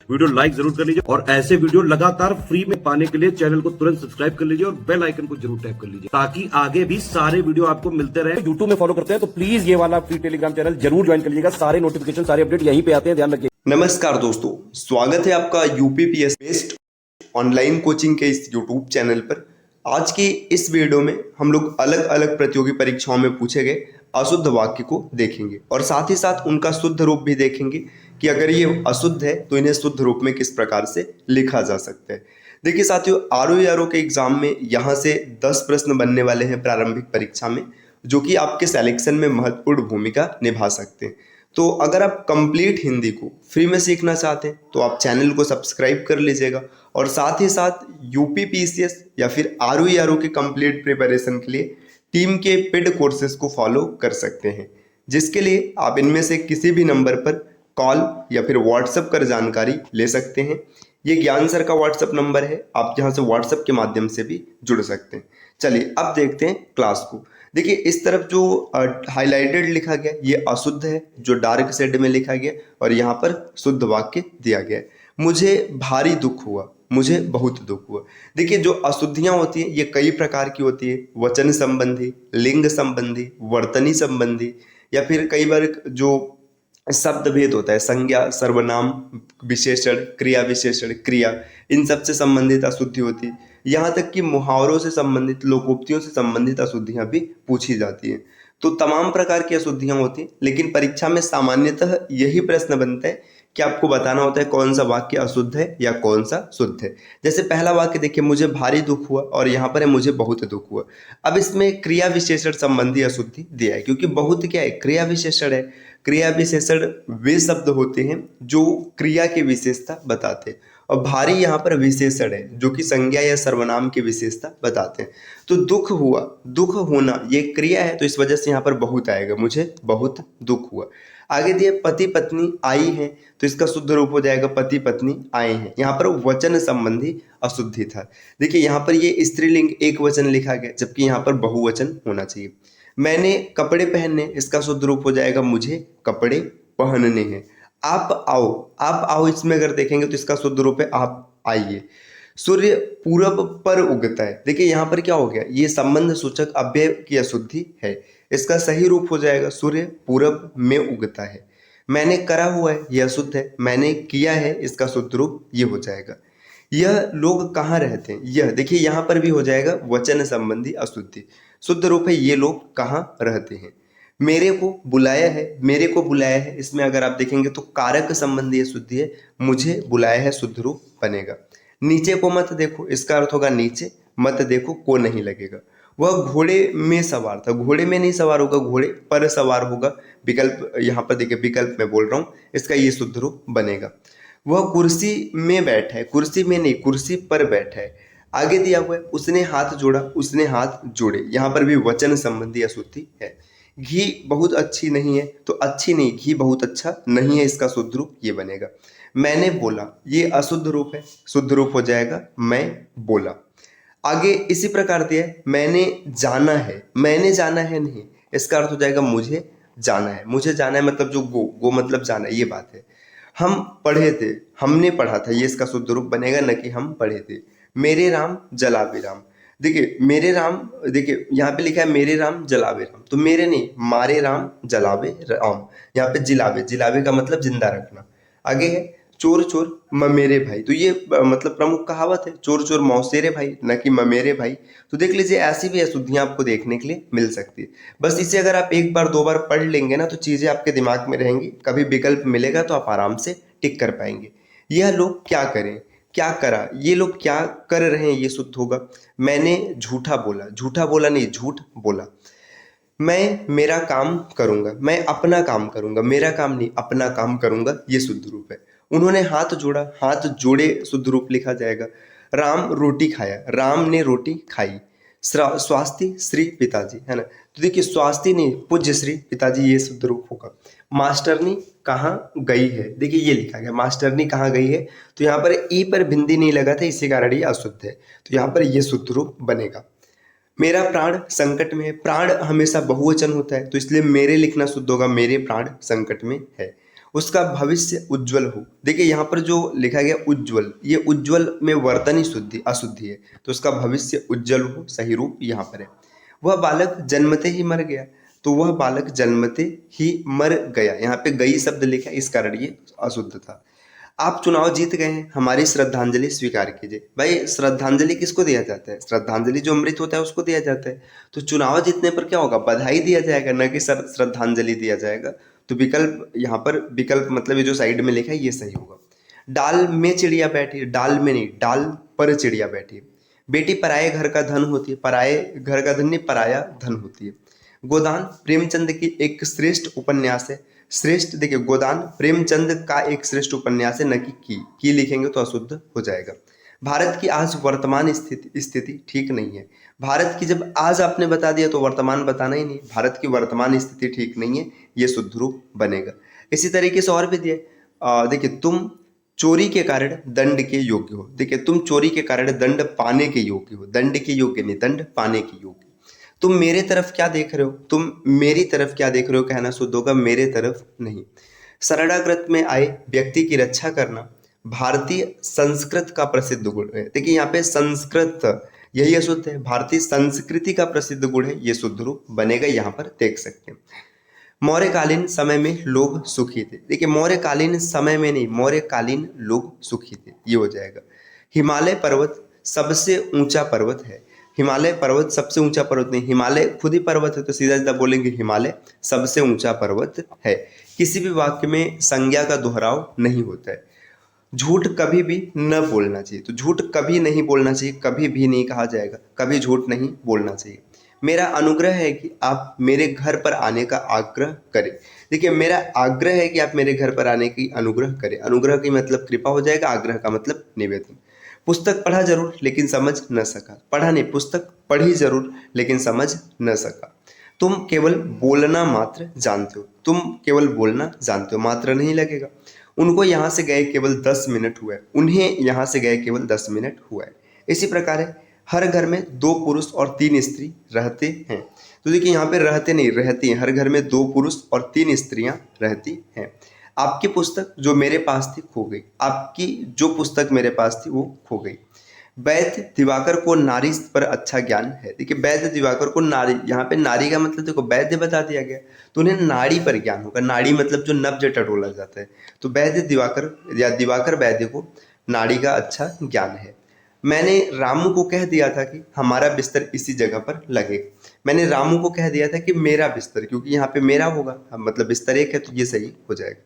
Video like जरूर कर लीजिए और ऐसे वीडियो लगातार फ्री में पाने के लिए चैनल को तुरंत सब्सक्राइब कर लीजिए और बेल आइकन को जरूर टैप कर लीजिए ताकि आगे भी सारे वीडियो आपको मिलते रहे। यूट्यूब में फॉलो करते हैं तो प्लीज ये वाला फ्री टेलीग्राम चैनल जरूर ज्वाइन कर लीजिएगा। सारे नोटिफिकेशन सारे अपडेट यहीं पे आते हैं, ध्यान रखिए। नमस्कार दोस्तों, स्वागत है आपका यूपीपीएस बेस्ड ऑनलाइन कोचिंग के इस यूट्यूब चैनल पर। आज की इस वीडियो में हम लोग अलग अलग प्रतियोगी परीक्षाओं में पूछे गए अशुद्ध वाक्य को देखेंगे और साथ ही साथ उनका शुद्ध रूप भी देखेंगे कि अगर ये अशुद्ध है तो इन्हें शुद्ध रूप में किस प्रकार से लिखा जा सकता है। देखिए साथियों, आरओ के एग्जाम में यहाँ से 10 प्रश्न बनने वाले हैं प्रारंभिक परीक्षा में, जो कि आपके सिलेक्शन में महत्वपूर्ण भूमिका निभा सकते हैं। तो अगर आप कंप्लीट हिंदी को फ्री में सीखना चाहते हैं तो आप चैनल को सब्सक्राइब कर लीजिएगा और साथ ही साथ यूपीपीसीएस या फिर आरओ के कंप्लीट प्रिपरेशन के लिए टीम के पेड कोर्सेज को फॉलो कर सकते हैं, जिसके लिए आप इनमें से किसी भी नंबर पर कॉल या फिर व्हाट्सएप कर जानकारी ले सकते हैं। ये ज्ञान सर का व्हाट्सएप नंबर है, आप यहाँ से व्हाट्सएप के माध्यम से भी जुड़ सकते हैं। चलिए अब देखते हैं क्लास को। देखिए इस तरफ जो हाईलाइटेड लिखा गया ये अशुद्ध है, जो डार्क शेड में लिखा गया, और यहाँ पर शुद्ध वाक्य दिया गया है। मुझे भारी दुख हुआ, मुझे बहुत दुख हुआ। देखिए जो अशुद्धियाँ होती हैं ये कई प्रकार की होती है, वचन संबंधी, लिंग संबंधी, वर्तनी संबंधी, या फिर कई बार जो शब्द भेद होता है, संज्ञा, सर्वनाम, विशेषण, क्रिया विशेषण, क्रिया, इन सब से संबंधित अशुद्धि होती है। यहाँ तक कि मुहावरों से संबंधित, लोकोक्तियों से संबंधित अशुद्धियाँ भी पूछी जाती हैं। तो तमाम प्रकार की अशुद्धियाँ होती हैं, लेकिन परीक्षा में सामान्यतः यही प्रश्न बनता है कि आपको बताना होता है कौन सा वाक्य अशुद्ध है या कौन सा शुद्ध है। जैसे पहला वाक्य देखिए, मुझे भारी दुख हुआ, और यहाँ पर है मुझे बहुत दुख हुआ। अब इसमें क्रिया विशेषण संबंधी अशुद्धि दिया है, क्योंकि बहुत क्या है, क्रिया विशेषण है। क्रिया विशेषण वे शब्द होते हैं जो क्रिया की विशेषता बताते हैं, और भारी यहाँ पर विशेषण है जो कि संज्ञा या सर्वनाम की विशेषता बताते हैं। तो दुख हुआ, दुख होना ये क्रिया है, तो इस वजह से यहाँ पर बहुत आएगा, मुझे बहुत दुख हुआ। आगे दिए पति पत्नी आई हैं, तो इसका शुद्ध रूप हो जाएगा पति पत्नी आए हैं। यहाँ पर वचन संबंधी अशुद्धि था। देखिए यहाँ पर ये स्त्रीलिंग एक वचन लिखा गया, जबकि यहाँ पर बहुवचन होना चाहिए। मैंने कपड़े पहनने, इसका शुद्ध रूप हो जाएगा मुझे कपड़े पहनने हैं। आप आओ, आप आओ इसमें अगर देखेंगे तो इसका शुद्ध रूप है आप आइए। सूर्य पूरब पर उगता है, देखिए यहाँ पर क्या हो गया, ये संबंध सूचक अव्यय की अशुद्धि है। इसका सही रूप हो जाएगा सूर्य पूरब में उगता है। मैंने करा हुआ है, यह अशुद्ध है। मैंने किया है, इसका शुद्ध रूप ये हो जाएगा। यह लोग कहाँ रहते हैं, यह देखिए यहाँ पर भी हो जाएगा वचन संबंधी अशुद्धि। शुद्ध रूप है ये लोग कहाँ रहते हैं। मेरे को बुलाया है, मेरे को बुलाया है, इसमें अगर आप देखेंगे तो कारक संबंधी अशुद्धि है, मुझे बुलाया है शुद्ध रूप बनेगा। नीचे को मत देखो, इसका अर्थ होगा नीचे, मत देखो को नहीं लगेगा। वह घोड़े में सवार था, घोड़े में नहीं सवार होगा, घोड़े पर सवार होगा। विकल्प यहाँ पर देखिए, विकल्प में बोल रहा हूँ, इसका ये शुद्ध रूप बनेगा। वह कुर्सी में बैठा है, कुर्सी में नहीं, कुर्सी पर बैठा है। आगे दिया हुआ है उसने हाथ जोड़ा, उसने हाथ जोड़े, यहाँ पर भी वचन संबंधी अशुद्धि है। घी बहुत अच्छी नहीं है, तो अच्छी नहीं, घी बहुत अच्छा नहीं है, इसका शुद्ध रूप ये बनेगा। मैंने बोला, ये अशुद्ध रूप है, शुद्ध रूप हो जाएगा मैं बोला। आगे इसी प्रकार दिया है मैंने जाना है, मैंने जाना है नहीं, इसका अर्थ हो जाएगा मुझे जाना है। मुझे जाना है मतलब जो गो मतलब जाना है, ये बात है। हम पढ़े थे, हमने पढ़ा था, ये इसका शुद्ध रूप बनेगा, न कि हम पढ़े थे। मेरे राम जलावे राम, देखिए मेरे राम, देखिए यहाँ पे लिखा है मेरे राम जलावे राम, तो मेरे नहीं, मारे राम जलावे राम। यहाँ पे जिलावे, जिलावे का मतलब जिंदा रखना। आगे है चोर चोर ममेरे भाई, तो ये मतलब प्रमुख कहावत है, चोर चोर मौसेरे भाई, न कि ममेरे भाई। तो देख लीजिए ऐसी भी अशुद्धियां आपको देखने के लिए मिल सकती है। बस इसे अगर आप एक बार दो बार पढ़ लेंगे ना तो चीजें आपके दिमाग में रहेंगी, कभी विकल्प मिलेगा तो आप आराम से टिक कर पाएंगे। यह लोग क्या करें, क्या करा, ये लोग क्या कर रहे हैं, ये शुद्ध होगा। मैंने झूठा बोला, झूठा बोला नहीं, झूठ बोला। मैं मेरा काम करूंगा, मैं अपना काम करूंगा, मेरा काम नहीं अपना काम करूंगा, ये शुद्ध रूप है। उन्होंने हाथ जोड़ा, हाथ जोड़े शुद्ध रूप लिखा जाएगा। राम रोटी खाया, राम ने रोटी खाई। स्वास्ति श्री पिताजी, है ना, तो देखिए स्वास्ति नहीं, पूज्य श्री पिताजी, ये शुद्ध रूप होगा। मास्टरनी कहाँ गई है, देखिए ये लिखा गया मास्टरनी कहाँ गई है, तो यहाँ पर ई पर बिंदी नहीं लगा था, इसी कारण ये अशुद्ध है, तो यहाँ पर ये शुद्ध रूप बनेगा। मेरा प्राण संकट में है, प्राण हमेशा बहुवचन होता है, तो इसलिए मेरे लिखना शुद्ध होगा, मेरे प्राण संकट में है। उसका भविष्य उज्जवल हो। देखिए यहाँ पर जो लिखा गया उज्जवल, ये उज्जवल में वर्तनी शुद्धि अशुद्धि है, तो उसका भविष्य उज्जवल हो, सही रूप यहाँ पर है। वह बालक जन्मते ही मर गया, तो वह बालक जन्मते ही मर गया, यहाँ पे गई शब्द लिखा, इस कारण ये अशुद्ध था। आप चुनाव जीत गए हैं, हमारी श्रद्धांजलि स्वीकार कीजिए। भाई श्रद्धांजलि किसको दिया जाता है? श्रद्धांजलि जो मृत होता है उसको दिया जाता है। तो चुनाव जीतने पर क्या होगा? बधाई दिया जाएगा, न कि श्रद्धांजलि दिया जाएगा। तो विकल्प यहाँ पर, विकल्प मतलब ये जो साइड में लिखा है ये सही होगा। डाल में चिड़िया बैठी, डाल में नहीं, डाल पर चिड़िया बैठी। बेटी पराये घर का धन होती है, पराये घर का धन नहीं, पराया धन होती है। गोदान प्रेमचंद की एक श्रेष्ठ उपन्यास है। श्रेष्ठ, देखिए गोदान प्रेमचंद का एक श्रेष्ठ उपन्यास है, न कि की लिखेंगे तो अशुद्ध हो जाएगा। भारत की आज वर्तमान स्थिति ठीक नहीं है। भारत की जब आज आपने बता दिया तो वर्तमान बताना ही नहीं, भारत की वर्तमान स्थिति ठीक नहीं है, ये शुद्ध रूप बनेगा। इसी तरीके से और भी दिया, देखिए तुम चोरी के कारण दंड के योग्य हो। देखिए तुम चोरी के कारण दंड पाने के योग्य हो, दंड के योग्य नहीं, दंड पाने के योग्य। तुम मेरे तरफ क्या देख रहे हो, तुम मेरी तरफ क्या देख रहे हो, कहना शुद्ध होगा मेरे तरफ नहीं। शरणागत में आए व्यक्ति की रक्षा करना भारतीय संस्कृत का प्रसिद्ध गुण है। देखिए यहाँ पे संस्कृत यही अशुद्ध है, भारतीय संस्कृति का प्रसिद्ध गुण है, ये शुद्ध रूप बनेगा, यहाँ पर देख सकते हैं। मौर्यकालीन समय में लोग सुखी थे। देखिए मौर्यकालीन समय में नहीं, मौर्यकालीन लोग सुखी थे, ये हो जाएगा। हिमालय पर्वत सबसे ऊंचा पर्वत है। हिमालय पर्वत सबसे ऊंचा पर्वत नहीं, हिमालय खुद ही पर्वत है, तो सीधा सीधा बोलेंगे हिमालय सबसे ऊंचा पर्वत है। किसी भी वाक्य में संज्ञा का दोहराव नहीं होता है। झूठ कभी भी न बोलना चाहिए, तो झूठ कभी नहीं बोलना चाहिए, कभी भी नहीं कहा जाएगा, कभी झूठ नहीं बोलना चाहिए। मेरा अनुग्रह है कि आप मेरे घर पर आने का आग्रह करें। देखिए मेरा आग्रह है कि आप मेरे घर पर आने की अनुग्रह करें। अनुग्रह की मतलब कृपा हो जाएगा, आग्रह का मतलब निवेदन। पुस्तक पढ़ा जरूर लेकिन समझ न सका, पढ़ा नहीं, पुस्तक पढ़ी जरूर लेकिन समझ न सका। तुम केवल बोलना मात्र जानते हो, तुम केवल बोलना जानते हो, मात्र नहीं लगेगा। उनको यहाँ से गए केवल 10 मिनट हुआ है, उन्हें यहाँ से गए केवल 10 मिनट हुआ है। इसी प्रकार है, हर घर में 2 पुरुष और 3 स्त्री रहते हैं। तो देखिए यहाँ पे रहते नहीं, रहती हैं। हर घर में 2 पुरुष और 3 स्त्रियां रहती हैं। आपकी पुस्तक जो मेरे पास थी खो गई, आपकी जो पुस्तक मेरे पास थी वो खो गई। वैद्य दिवाकर को नारी पर अच्छा ज्ञान है। देखिए वैद्य दिवाकर को नारी, यहाँ पे नारी का मतलब देखो वैद्य बता दिया गया, तो उन्हें नाड़ी पर ज्ञान होगा। नाड़ी मतलब जो नब्ज टटोला जाता है, तो वैद्य दिवाकर या दिवाकर वैद्य को नाड़ी का अच्छा ज्ञान है। मैंने रामू को कह दिया था कि हमारा बिस्तर इसी जगह पर लगेगा। मैंने रामू को कह दिया था कि मेरा बिस्तर, क्योंकि यहाँ पे मेरा होगा, मतलब बिस्तर एक है तो ये सही हो जाएगा।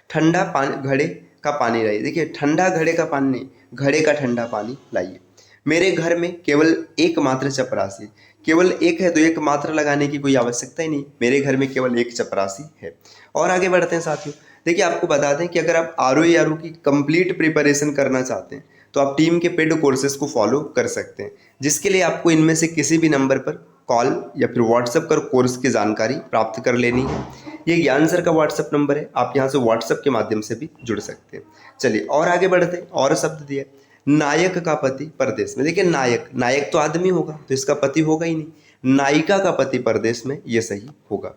ठंडा पानी घड़े का पानी लाइए। देखिए ठंडा घड़े का पानी नहीं, घड़े का ठंडा पानी लाइए। मेरे घर में केवल एकमात्र चपरासी, केवल एक है तो एक मात्र लगाने की कोई आवश्यकता ही नहीं, मेरे घर में केवल एक चपरासी है। और आगे बढ़ते हैं साथियों। देखिए आपको बता दें कि अगर आप आरओ की कंप्लीट प्रिपरेशन करना चाहते हैं तो आप टीम के पेड कोर्सेज को फॉलो कर सकते हैं, जिसके लिए आपको इनमें से किसी भी नंबर पर कॉल या फिर व्हाट्सएप कर कोर्स की जानकारी प्राप्त कर लेनी है। ये ज्ञान सर का व्हाट्सएप नंबर है, आप यहाँ से व्हाट्सएप के माध्यम से भी जुड़ सकते हैं। चलिए और आगे बढ़ते हैं। और शब्द दिया, नायक का पति परदेश में। देखिए नायक, नायक तो आदमी होगा तो इसका पति होगा ही नहीं। नायिका का पति परदेश में, ये सही होगा।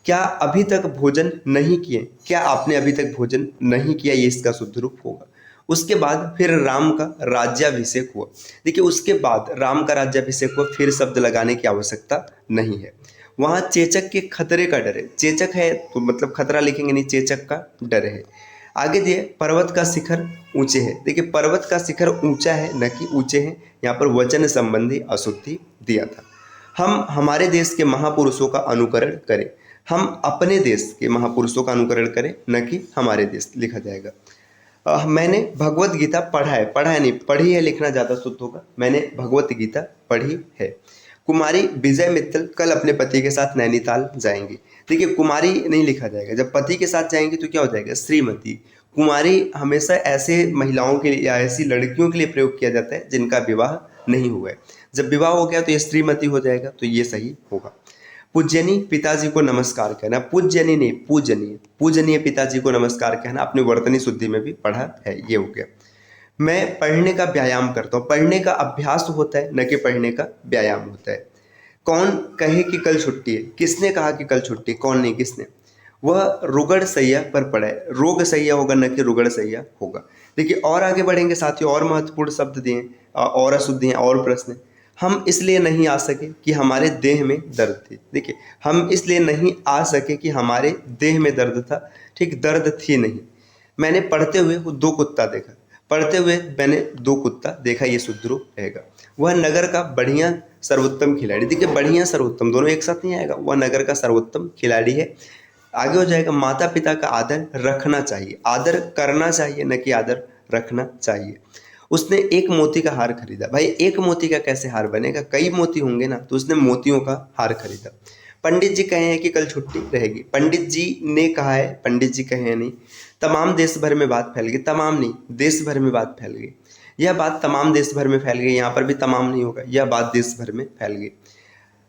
क्या अभी तक भोजन नहीं किए, क्या आपने अभी तक भोजन नहीं किया, ये इसका शुद्ध रूप होगा। उसके बाद फिर राम का राज्याभिषेक हुआ। देखिए उसके बाद राम का राज्याभिषेक हुआ, फिर शब्द लगाने की आवश्यकता नहीं है। वहां चेचक के खतरे का डर है, चेचक है तो मतलब खतरा लिखेंगे नहीं, चेचक का डर है। आगे दिए पर्वत का शिखर ऊंचे है। देखिए पर्वत का शिखर ऊंचा है न कि ऊंचे हैं, यहाँ पर वचन संबंधी अशुद्धि दिया था। हम हमारे देश के महापुरुषों का अनुकरण करें, हम अपने देश के महापुरुषों का अनुकरण करें न कि हमारे देश, लिखा जाएगा। मैंने भगवत गीता पढ़ा है, पढ़ा है नहीं, पढ़ी है लिखना ज़्यादा शुद्ध होगा। मैंने भगवत गीता पढ़ी है। कुमारी विजय मित्तल कल अपने पति के साथ नैनीताल जाएंगी। देखिए कुमारी नहीं लिखा जाएगा, जब पति के साथ जाएंगी तो क्या हो जाएगा, श्रीमती। कुमारी हमेशा ऐसे महिलाओं के लिए या ऐसी लड़कियों के लिए प्रयोग किया जाता है जिनका विवाह नहीं हुआ है। जब विवाह हो गया तो ये श्रीमती हो जाएगा, तो ये सही होगा। पूज्यनीय पिताजी को नमस्कार कहना, पूज्यनीय नहीं पूजनीय, पूजनीय पिताजी को नमस्कार कहना आपने वर्तनी शुद्धि में भी पढ़ा है, ये हो गया। मैं पढ़ने का व्यायाम करता हूँ, पढ़ने का अभ्यास होता है न कि पढ़ने का व्यायाम होता है। कौन कहे कि कल छुट्टी है, किसने कहा कि कल छुट्टी, कौन नहीं किसने। वह रुगड़ सैया पर पड़ा है। रोग सैया होगा न कि रुगड़ सैया होगा। देखिए और आगे बढ़ेंगे साथियों, और महत्वपूर्ण शब्द दिए और अशुद्धियाँ और प्रश्न। हम इसलिए नहीं आ सके कि हमारे देह में दर्द थी। देखिए हम इसलिए नहीं आ सके कि हमारे देह में दर्द था, ठीक, दर्द थी नहीं। मैंने पढ़ते हुए वो दो कुत्ता देखा, पढ़ते हुए मैंने दो कुत्ता देखा, ये शुद्ध रूप रहेगा। वह नगर का बढ़िया सर्वोत्तम खिलाड़ी, देखिए बढ़िया सर्वोत्तम दोनों एक साथ नहीं आएगा, वह नगर का सर्वोत्तम खिलाड़ी है। आगे हो जाएगा, माता पिता का आदर रखना चाहिए, आदर करना चाहिए न कि आदर रखना चाहिए। उसने एक मोती का हार खरीदा। भाई एक मोती का कैसे हार बनेगा, कई मोती होंगे ना, तो उसने मोतियों का हार खरीदा। पंडित जी कहे हैं कि कल छुट्टी रहेगी। पंडित जी ने कहा है, पंडित जी कहे हैं नहीं। तमाम देश भर में बात फैल गई, तमाम नहीं देश भर में बात फैल गई। यह बात तमाम देश भर में फैल गई, यहाँ पर भी तमाम नहीं होगा, यह बात देश भर में फैल गई।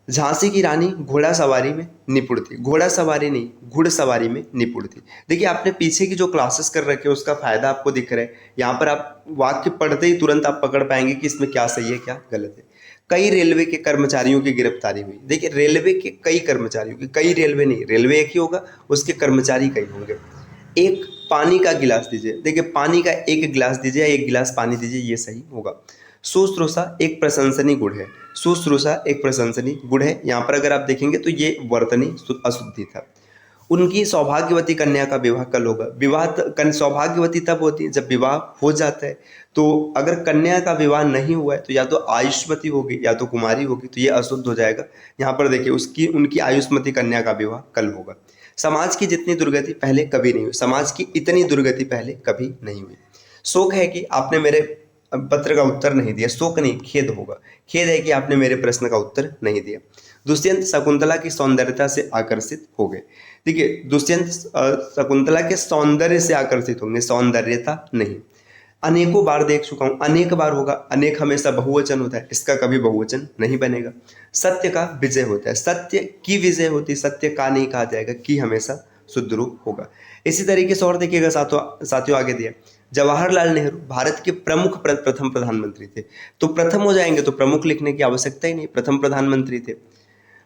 झांसी की रानी घोड़ा सवारी में निपुण थी, घोड़ा सवारी नहीं घुड़सवारी में निपुण थी। देखिए आपने पीछे की जो क्लासेस कर रखे हैं उसका फायदा आपको दिख रहा है। यहाँ पर आप वाक्य पढ़ते ही तुरंत आप पकड़ पाएंगे कि इसमें क्या सही है क्या गलत है। कई रेलवे के कर्मचारियों की गिरफ्तारी हुई। देखिए रेलवे के कई कर्मचारियों की, कई रेलवे नहीं, रेलवे एक ही होगा, उसके कर्मचारी कई होंगे। एक पानी का गिलास दीजिए, देखिए पानी का एक गिलास दीजिए, एक गिलास पानी दीजिए, ये सही होगा। शुश्रूषा एक प्रशंसनीय गुण है, शुश्रूषा एक प्रशंसनीय गुण है। यहाँ पर अगर आप देखेंगे तो ये वर्तनी अशुद्धि था। उनकी सौभाग्यवती कन्या का विवाह कल होगा। विवाह सौभाग्यवती तब होती है जब विवाह हो जाता है। तो अगर कन्या का विवाह नहीं हुआ है तो या तो आयुष्मती होगी या तो कुमारी होगी, तो ये अशुद्ध हो जाएगा। यहाँ पर देखिए उसकी उनकी आयुष्मती कन्या का विवाह कल होगा। समाज की जितनी दुर्गति पहले कभी नहीं हुई, समाज की इतनी दुर्गति पहले कभी नहीं हुई। शोक है कि आपने मेरे पत्र का उत्तर नहीं दिया, शोक नहीं खेद होगा, खेद है कि आपने मेरे प्रश्न का उत्तर नहीं दिया। दुष्यंत शकुंतला की सौंदर्यता से आकर्षित हो गए। देखिए दुष्यंत शकुंतला के सौंदर्य से आकर्षित होंगे, सौंदर्यता नहीं। अनेकों बार देख चुका हूं, अनेक बार होगा, अनेक हमेशा बहुवचन होता है, इसका कभी बहुवचन नहीं बनेगा। सत्य का विजय होता है, सत्य की विजय होती है, सत्य का नहीं कहा जाएगा, की हमेशा शुद्ध रूप होगा। इसी तरीके से और देखिएगा साथियों आगे दिया, जवाहरलाल नेहरू भारत के प्रमुख प्रथम प्रधानमंत्री थे। तो प्रथम हो जाएंगे तो प्रमुख लिखने की आवश्यकता ही नहीं, प्रथम प्रधानमंत्री थे।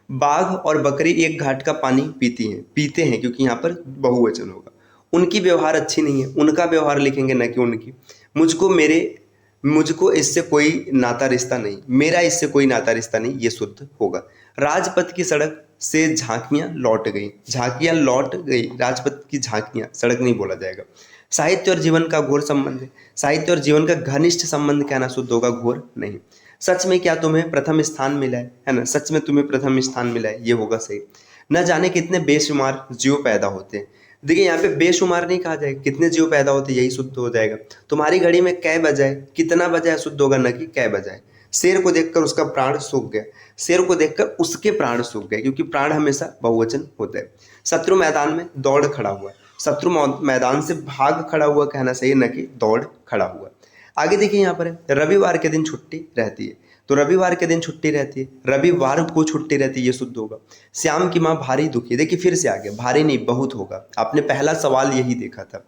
बाघ और बकरी एक घाट का पानी पीते हैं क्योंकि यहाँ पर बहुवचन होगा। उनकी व्यवहार अच्छी नहीं है, उनका व्यवहार लिखेंगे न कि उनकी। मुझको इससे कोई नाता रिश्ता नहीं, मेरा इससे कोई नाता रिश्ता नहीं, ये शुद्ध होगा। राजपथ की सड़क से झांकियां लौट गई, झांकियां लौट गई, राजपथ की झांकियां, सड़क नहीं बोला जाएगा। साहित्य और जीवन का घोर संबंध है, साहित्य और जीवन का घनिष्ठ संबंध कहना शुद्ध होगा, घोर नहीं। सच में क्या तुम्हें प्रथम स्थान मिला है ना, सच में तुम्हें प्रथम स्थान मिला है, ये होगा सही। न जाने कितने बेशुमार जीव पैदा होते हैं। देखिए यहाँ पे बेशुमार नहीं कहा जाएगा, कितने जीव पैदा होते हैं, यही शुद्ध हो जाएगा। तुम्हारी घड़ी में कै बजाए, कितना बजाए शुद्ध होगा, न कि कै बजाए। शेर को देखकर उसका प्राण सूख गया, शेर को देखकर उसके प्राण सूख गए, क्योंकि प्राण हमेशा बहुवचन होता है। शत्रु मैदान में दौड़ खड़ा हुआ, शत्रु मैदान से भाग खड़ा हुआ कहना सही, न कि दौड़ खड़ा हुआ। आगे देखिए यहाँ पर है, रविवार के दिन छुट्टी रहती है, तो रविवार के दिन छुट्टी रहती है, रविवार को छुट्टी रहती है, ये शुद्ध होगा। श्याम की माँ भारी दुखी, देखिए फिर से आ गया, भारी नहीं बहुत होगा, आपने पहला सवाल यही देखा था।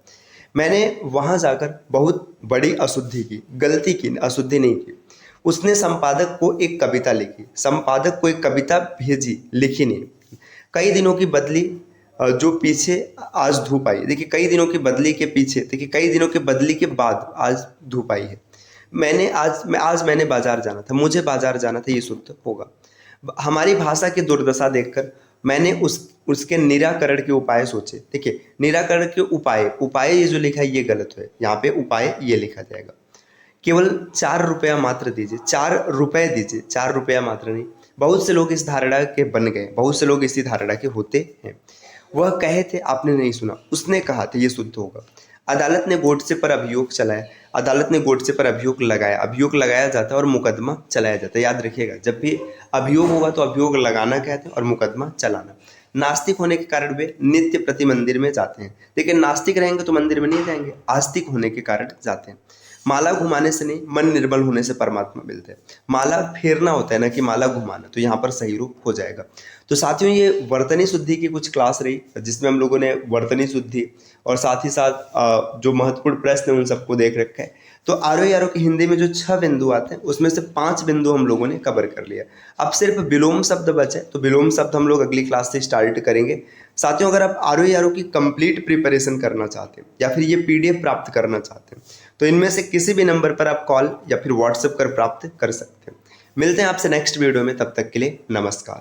मैंने वहां जाकर बहुत बड़ी अशुद्धि की, गलती की, अशुद्धि नहीं की। उसने संपादक को एक कविता लिखी, संपादक को एक कविता भेजी, लिखी नहीं। कई दिनों की बदली जो पीछे आज धूप आई, देखिए कई दिनों की बदली के पीछे, देखिए कई दिनों की बदली के बाद आज धूप आई है। मैंने बाजार जाना था, मुझे बाजार जाना था, ये शुद्ध होगा। हमारी भाषा की दुर्दशा देखकर मैंने उसके निराकरण के उपाय सोचे। देखिए निराकरण के उपाय ये जो लिखा है ये गलत है, यहाँ पे उपाय ये लिखा जाएगा। केवल 4 रुपया मात्र दीजिए, 4 रुपए दीजिए, 4 रुपया मात्र नहीं। बहुत से लोग इस धारणा के बन गए, बहुत से लोग इसी धारणा के होते हैं। वह कहे थे, आपने नहीं सुना, उसने कहा था, ये शुद्ध होगा। अदालत ने गोडसे पर अभियोग चलाया, अदालत ने गोडसे पर अभियोग लगाया, अभियोग लगाया जाता है और मुकदमा चलाया जाता है। याद रखिएगा, जब भी अभियोग होगा तो अभियोग लगाना कहते हैं और मुकदमा चलाना। नास्तिक होने के कारण वे नित्य प्रति मंदिर में जाते हैं। देखिए नास्तिक रहेंगे तो मंदिर में नहीं जाएंगे, आस्तिक होने के कारण जाते हैं। माला घुमाने से नहीं, मन निर्मल होने से परमात्मा मिलते हैं। माला फेरना होता है ना कि माला घुमाना, तो यहाँ पर सही रूप हो जाएगा। तो साथियों ये वर्तनी शुद्धि की कुछ क्लास रही, जिसमें हम लोगों ने वर्तनी शुद्धि और साथ ही साथ जो महत्वपूर्ण प्रश्न है उन सबको देख रखा है। तो आरोह की हिंदी में जो 6 बिंदु आते हैं उसमें से 5 बिंदु हम लोगों ने कवर कर लिया। अब सिर्फ विलोम शब्द बचे, तो विलोम शब्द हम लोग अगली क्लास से स्टार्ट करेंगे। साथियों, अगर आप आर की कंप्लीट प्रिपरेशन करना चाहते हैं या फिर ये PDF प्राप्त करना चाहते हैं तो इनमें से किसी भी नंबर पर आप कॉल या फिर व्हाट्सएप कर प्राप्त कर सकते हैं। मिलते हैं आपसे नेक्स्ट वीडियो में, तब तक के लिए नमस्कार।